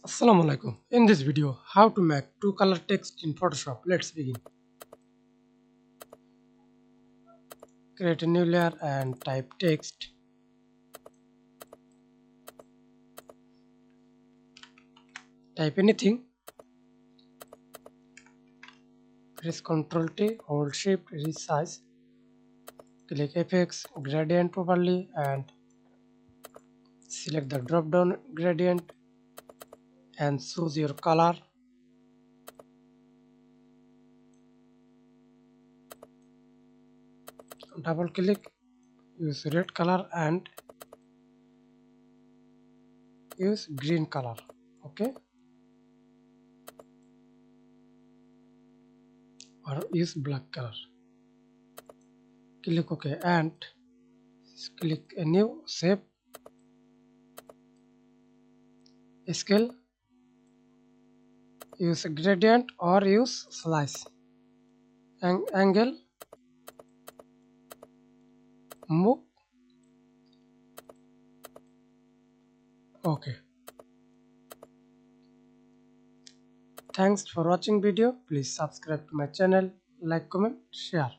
Assalamu alaikum. In this video, how to make two color text in Photoshop. Let's begin. Create a new layer and type text. Type anything. Press Ctrl T, hold Shift, resize. Click FX gradient properly and select the drop down gradient and choose your color. Double click, use red color and use green color. Okay, or use black color. Click OK and click a new shape, scale, use gradient or use slice, angle, move. Okay, thanks for watching video. Please subscribe to my channel, like, comment, share.